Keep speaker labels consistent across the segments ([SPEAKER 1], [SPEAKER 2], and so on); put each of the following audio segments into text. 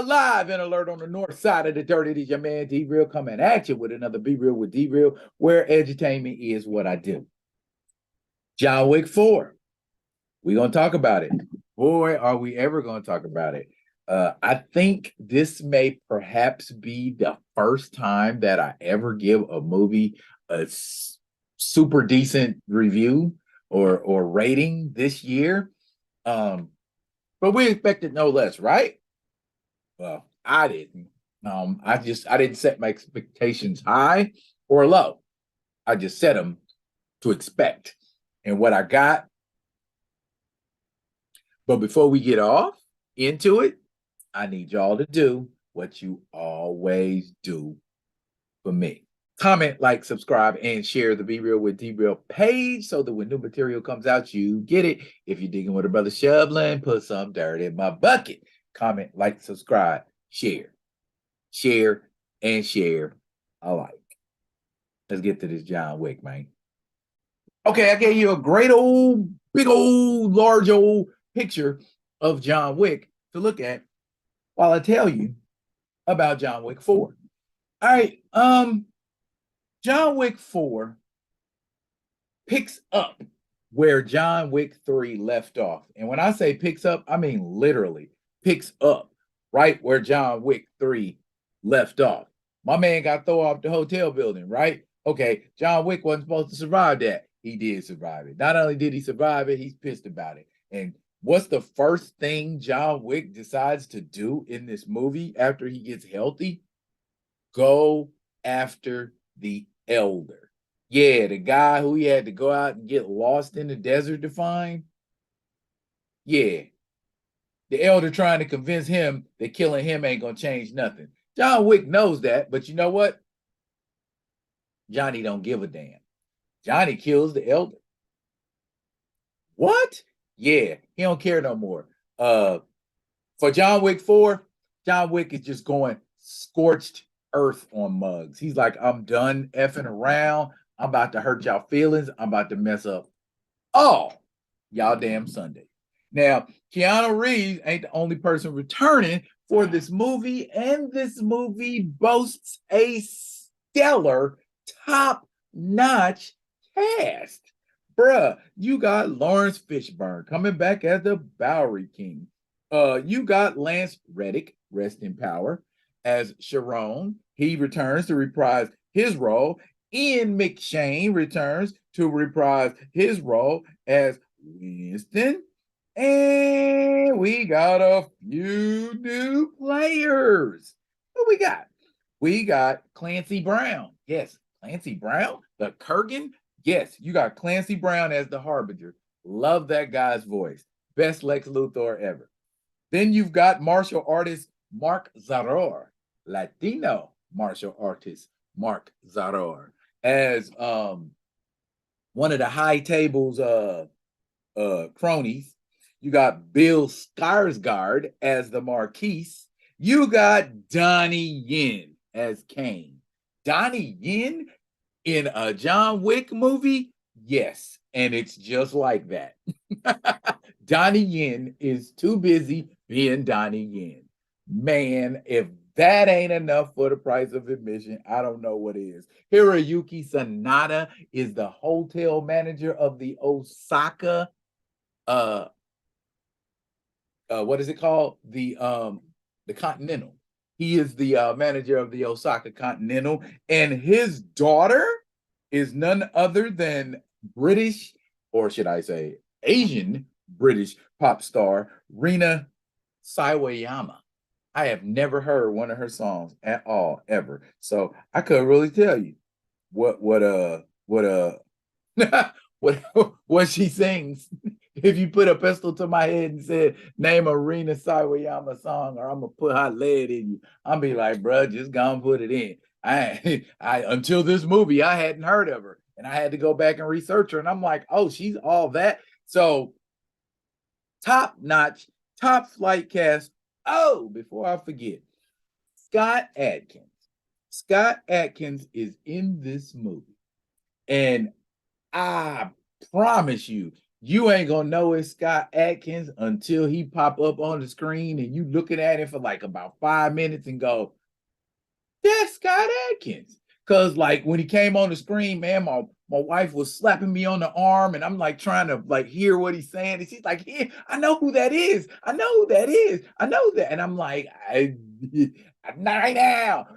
[SPEAKER 1] live and alert on the north side of the dirt. It is your man D-Real coming at you with another Be Real with D-Real, where edutainment is what I do. John Wick 4. We're going to talk about it. Boy, are we ever going to talk about it. I think this may perhaps be the first time that I ever give a movie a super decent review or rating this year. But we expected no less, right? Well, I didn't. I didn't set my expectations high or low. I just set them to expect. And what I got. But before we get off into it, I need y'all to do what you always do for me. Comment, like, subscribe, and share the Be Real with D-Real page so that when new material comes out, you get it. If you're digging with a brother Shublin, put some dirt in my bucket. Comment, like, subscribe, share. Share and share alike. Let's get to this John Wick, man. Okay, I gave you a great old, big old, large old picture of John Wick to look at while I tell you about John Wick 4. All right, John Wick 4 picks up where John Wick 3 left off. And when I say picks up, I mean literally picks up right where John Wick 3 left off. My man got thrown off the hotel building, right? Okay, John Wick wasn't supposed to survive that. He did survive it. Not only did he survive it, he's pissed about it. And what's the first thing John Wick decides to do in this movie after he gets healthy? Go after the elder. Yeah, the guy who he had to go out and get lost in the desert to find. Yeah. The elder trying to convince him that killing him ain't going to change nothing. John Wick knows that, but you know what? Johnny don't give a damn. Johnny kills the elder. What? Yeah, he don't care no more. For John Wick 4, John Wick is just going scorched earth on mugs. He's like, I'm done effing around. I'm about to hurt y'all feelings. I'm about to mess up all y'all damn Sunday. Now, Keanu Reeves ain't the only person returning for this movie, and this movie boasts a stellar, top-notch cast. Bruh, you got Lawrence Fishburne coming back as the Bowery King. You got Lance Reddick, rest in power, as Sharon. He returns to reprise his role. Ian McShane returns to reprise his role as Winston. And we got a few new players. What we got? We got Clancy Brown. Yes, Clancy Brown, the Kurgan. Yes, you got Clancy Brown as the Harbinger. Love that guy's voice. Best Lex Luthor ever. Then you've got martial artist Mark Zaror, Latino martial artist Mark Zaror, as one of the high tables cronies. You got Bill Skarsgård as the Marquise. You got Donnie Yen as Kane. Donnie Yen in a John Wick movie? Yes, and it's just like that. Donnie Yen is too busy being Donnie Yen. Man, if that ain't enough for the price of admission, I don't know what is. Hiroyuki Sanada is the hotel manager of the Osaka what is it called? The Continental. He is the manager of the Osaka Continental, and his daughter is none other than British, or should I say Asian British pop star Rina Sawayama. I have never heard one of her songs at all, ever. So I couldn't really tell you what what she sings. If you put a pistol to my head and said, name a Rina Sawayama song, or I'm gonna put hot lead in you, I'll be like, bro, just go and put it in. I until this movie, I hadn't heard of her, and I had to go back and research her, and I'm like, oh, she's all that. So top notch, top flight cast. Oh, before I forget, Scott Adkins. Scott Adkins is in this movie, and I promise you, You ain't gonna know it's Scott Adkins until he pop up on the screen and you looking at it for like about 5 minutes and go, that's Scott Adkins. Cause like when he came on the screen, man, my wife was slapping me on the arm and I'm like trying to like hear what he's saying. And she's like, yeah, I know who that is. I know who that is. I know that. And I'm like, not right now,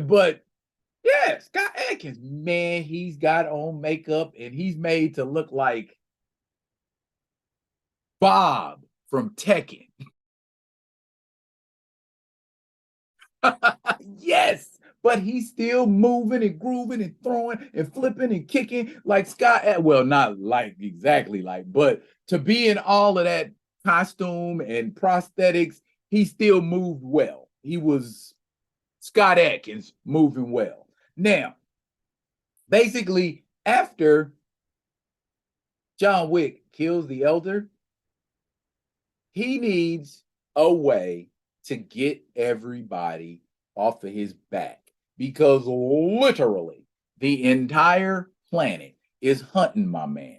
[SPEAKER 1] but yeah, Scott Adkins, man, he's got on makeup and he's made to look like Bob from Tekken. Yes, but he's still moving and grooving and throwing and flipping and kicking like Scott. Well, not like exactly like, but to be in all of that costume and prosthetics, he still moved well. He was Scott Adkins moving well. Now, basically, after John Wick kills the elder, he needs a way to get everybody off of his back because literally the entire planet is hunting my man.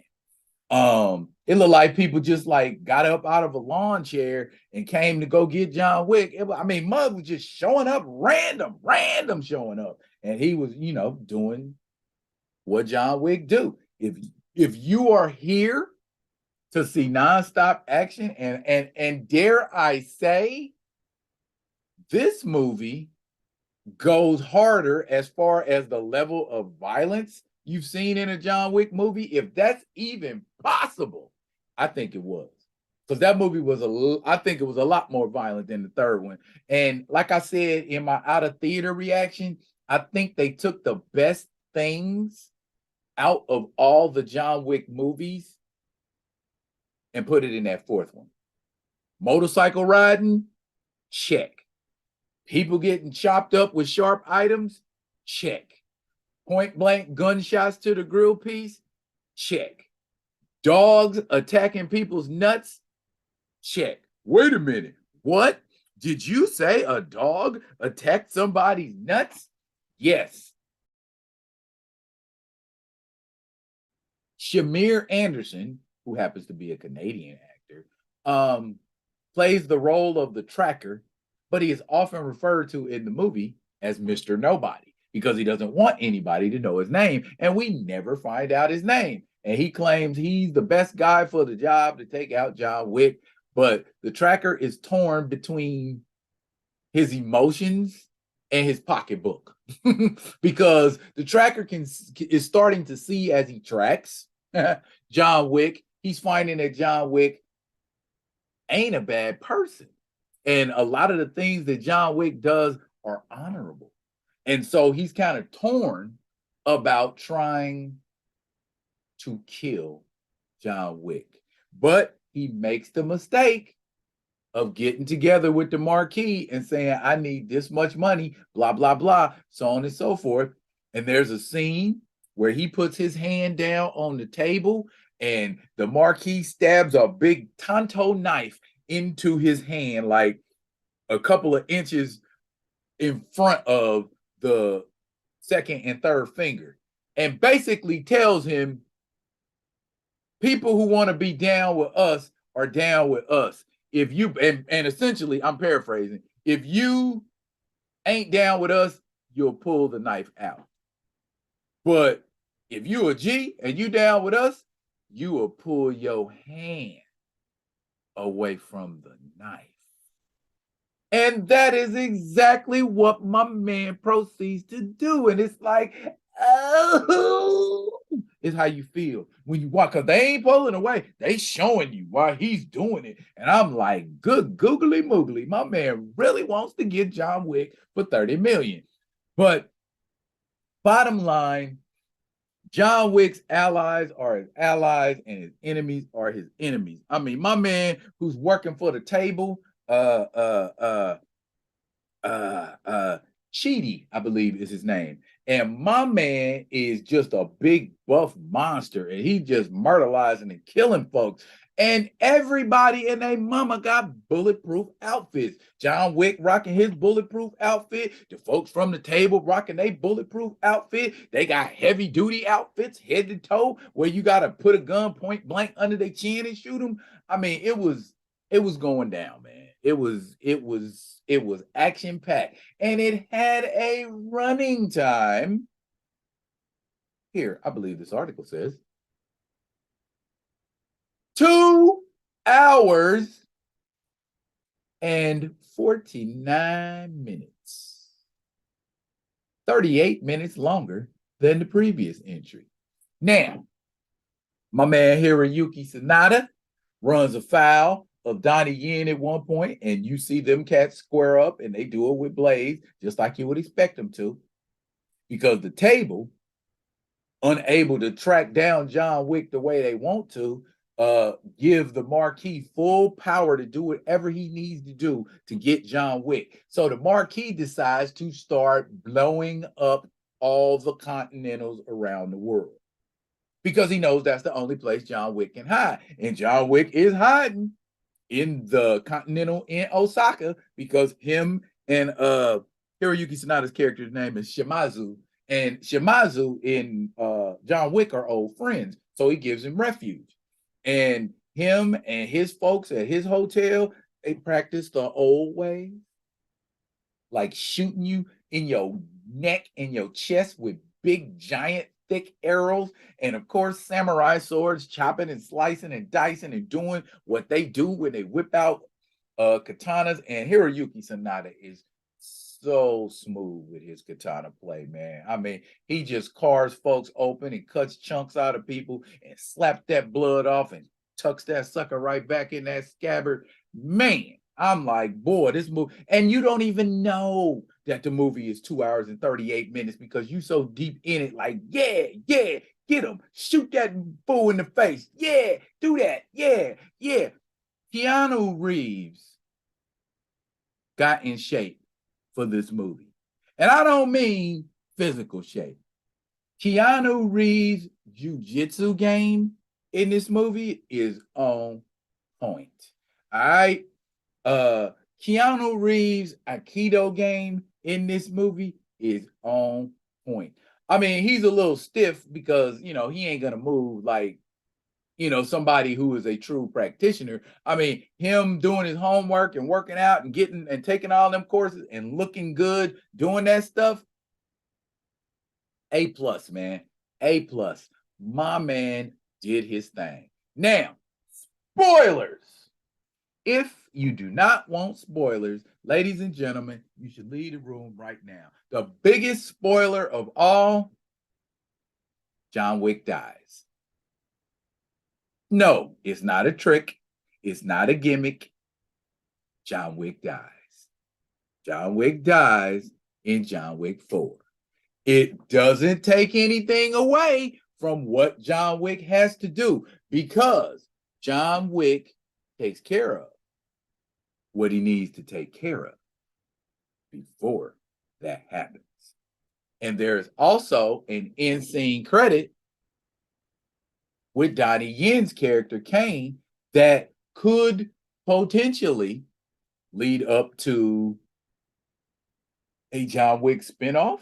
[SPEAKER 1] It looked like people just like got up out of a lawn chair and came to go get John Wick. Mug was just showing up random showing up, and he was, doing what John Wick do. If you are here to see nonstop action and dare I say, this movie goes harder as far as the level of violence you've seen in a John Wick movie. If that's even possible, I think it was. Because that movie was I think it was a lot more violent than the third one. And like I said in my out of theater reaction, I think they took the best things out of all the John Wick movies and put it in that fourth one. Motorcycle riding, check. People getting chopped up with sharp items, check. Point blank gunshots to the grill piece, check. Dogs attacking people's nuts, check. Wait a minute, what? Did you say a dog attacked somebody's nuts? Yes. Shamir Anderson, who happens to be a Canadian actor, plays the role of the tracker, but he is often referred to in the movie as Mr. Nobody because he doesn't want anybody to know his name, and we never find out his name. And he claims he's the best guy for the job to take out John Wick, but the tracker is torn between his emotions and his pocketbook because the tracker is starting to see as he tracks John Wick. He's finding that John Wick ain't a bad person. And a lot of the things that John Wick does are honorable. And so he's kind of torn about trying to kill John Wick. But he makes the mistake of getting together with the marquee and saying, I need this much money, blah, blah, blah, so on and so forth. And there's a scene where he puts his hand down on the table and the marquee stabs a big Tonto knife into his hand, like a couple of inches in front of the second and third finger, and basically tells him, people who want to be down with us are down with us. If you, and essentially, I'm paraphrasing, if you ain't down with us, you'll pull the knife out. But if you a G and you down with us, you will pull your hand away from the knife. And that is exactly what my man proceeds to do. And it's like, oh, it's how you feel when you walk, because they ain't pulling away. They showing you why he's doing it. And I'm like, good googly moogly. My man really wants to get John Wick for $30 million. But bottom line, John Wick's allies are his allies and his enemies are his enemies. I mean, my man who's working for the table, Cheedy, I believe is his name. And my man is just a big buff monster, and he just murderizing and killing folks. And everybody and their mama got bulletproof outfits. John Wick rocking his bulletproof outfit. The folks from the table rocking their bulletproof outfit. They got heavy duty outfits, head to toe, where you got to put a gun point blank under their chin and shoot them. I mean, it was going down, man. It was action packed, and it had a running time. Here, I believe this article says 2 hours and 49 minutes. 38 minutes longer than the previous entry. Now, my man Hiroyuki Sanada runs afoul of Donnie Yen at one point, and you see them cats square up, and they do it with blades, just like you would expect them to, because the table, unable to track down John Wick the way they want to, give the Marquis full power to do whatever he needs to do to get John Wick. So the Marquis decides to start blowing up all the Continentals around the world, because he knows that's the only place John Wick can hide. And John Wick is hiding in the Continental in Osaka, because him and Hiroyuki Sanada's character's name is Shimazu. And Shimazu and John Wick are old friends. So he gives him refuge. And him and his folks at his hotel, they practice the old way, like shooting you in your neck and your chest with big, giant, thick arrows. And of course, samurai swords, chopping and slicing and dicing and doing what they do when they whip out katanas. And Hiroyuki Sanada is so smooth with his katana play, man. I mean, he just carves folks open and cuts chunks out of people and slaps that blood off and tucks that sucker right back in that scabbard. Man, I'm like, boy, this movie, and you don't even know that the movie is 2 hours and 38 minutes because you so deep in it, like, yeah, get him, shoot that fool in the face, yeah, do that, yeah. Keanu Reeves got in shape for this movie. And I don't mean physical shape. Keanu Reeves' jiu-jitsu game in this movie is on point. All right. Keanu Reeves' Aikido game in this movie is on point. I mean, he's a little stiff because, he ain't going to move like, somebody who is a true practitioner. I mean, him doing his homework and working out and getting and taking all them courses and looking good, doing that stuff. A+, man. A+. My man did his thing. Now, spoilers. If you do not want spoilers, ladies and gentlemen, you should leave the room right now. The biggest spoiler of all, John Wick dies. No, it's not a trick. It's not a gimmick. John Wick dies. John Wick dies in John Wick 4. It doesn't take anything away from what John Wick has to do, because John Wick takes care of what he needs to take care of before that happens. And there's also an end scene credit with Donnie Yen's character, Kane, that could potentially lead up to a John Wick spinoff.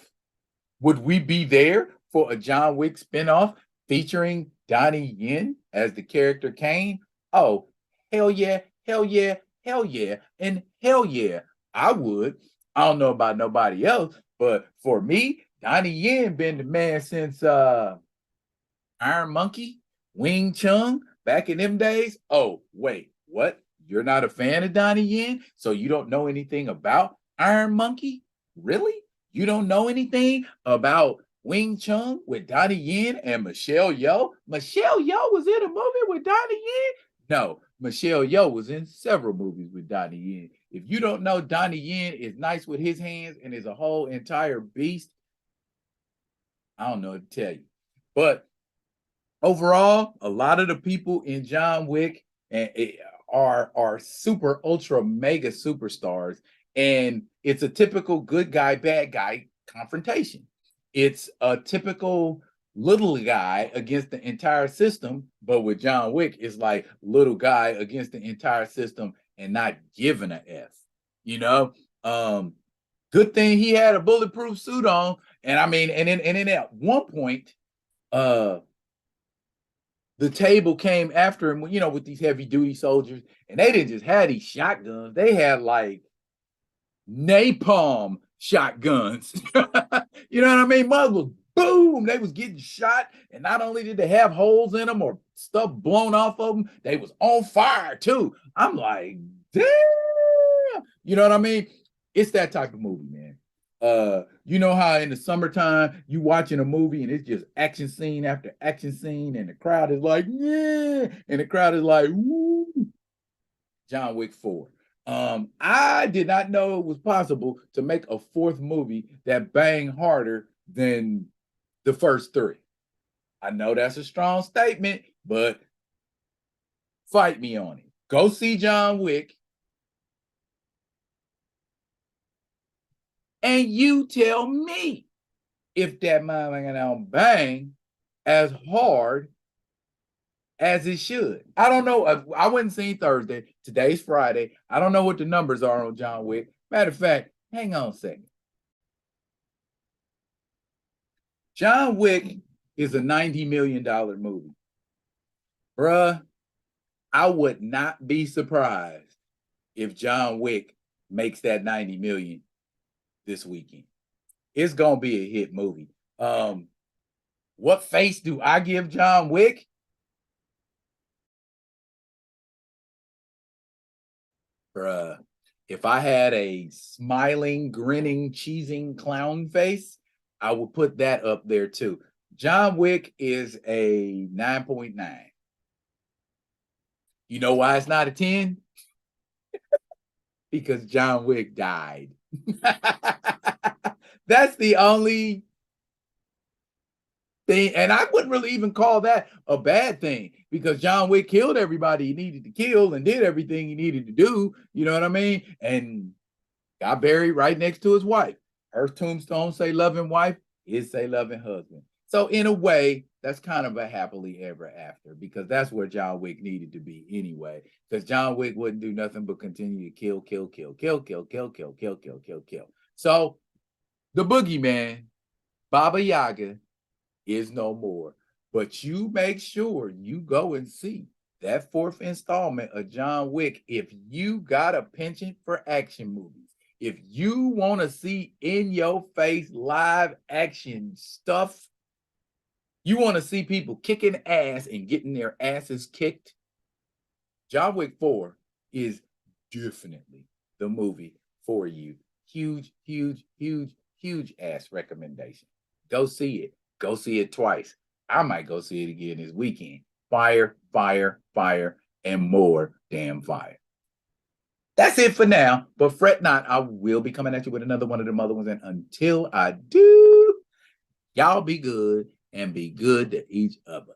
[SPEAKER 1] Would we be there for a John Wick spinoff featuring Donnie Yen as the character Kane? Oh, hell yeah, hell yeah, hell yeah, and hell yeah, I would. I don't know about nobody else, but for me, Donnie Yen been the man since Iron Monkey, Wing Chun, back in them days. Oh, wait, what? You're not a fan of Donnie Yen? So you don't know anything about Iron Monkey? Really? You don't know anything about Wing Chun with Donnie Yen and Michelle Yeoh? Michelle Yeoh was in a movie with Donnie Yen? No, Michelle Yeoh was in several movies with Donnie Yen. If you don't know, Donnie Yen is nice with his hands and is a whole entire beast, I don't know what to tell you. But overall, a lot of the people in John Wick are super ultra mega superstars, and it's a typical good guy bad guy confrontation. It's a typical little guy against the entire system, but with John Wick, it's like little guy against the entire system and not giving a F. You know, good thing he had a bulletproof suit on, and I mean, and then at one point, the table came after him, you know, with these heavy duty soldiers, and they didn't just have these shotguns; they had like napalm shotguns. You know what I mean? Mother was boom, they was getting shot, and not only did they have holes in them or stuff blown off of them, they was on fire too. I'm like, damn, you know what I mean? It's that type of movie, man. You know how in the summertime you watching a movie and it's just action scene after action scene, and the crowd is like, yeah, and the crowd is like, woo. John Wick 4. I did not know it was possible to make a fourth movie that banged harder than the first three. I know that's a strong statement, but fight me on it. Go see John Wick, and you tell me if that motherfucker don't bang as hard as it should. I don't know. I wouldn't see Thursday. Today's Friday. I don't know what the numbers are on John Wick. Matter of fact, hang on a second. John Wick is a $90 million movie. Bruh, I would not be surprised if John Wick makes that 90 million this weekend. It's gonna be a hit movie. What face do I give John Wick? Bruh, if I had a smiling, grinning, cheesing clown face, I would put that up there too. John Wick is a 9.9. You know why it's not a 10? Because John Wick died. That's the only thing, and I wouldn't really even call that a bad thing, because John Wick killed everybody he needed to kill and did everything he needed to do. You know what I mean? And got buried right next to his wife. Her tombstone say loving wife, his say loving husband. So in a way, that's kind of a happily ever after, because that's where John Wick needed to be anyway. Because John Wick wouldn't do nothing but continue to kill, kill, kill, kill, kill, kill, kill, kill, kill, kill, kill. So the boogeyman, Baba Yaga, is no more. But you make sure you go and see that fourth installment of John Wick if you got a penchant for action movies. If you want to see in your face live action stuff, you want to see people kicking ass and getting their asses kicked, John Wick 4 is definitely the movie for you. Huge, huge, huge, huge ass recommendation. Go see it. Go see it twice. I might go see it again this weekend. Fire, fire, fire, and more damn fire. That's it for now, but fret not. I will be coming at you with another one of them other ones. And until I do, y'all be good and be good to each other.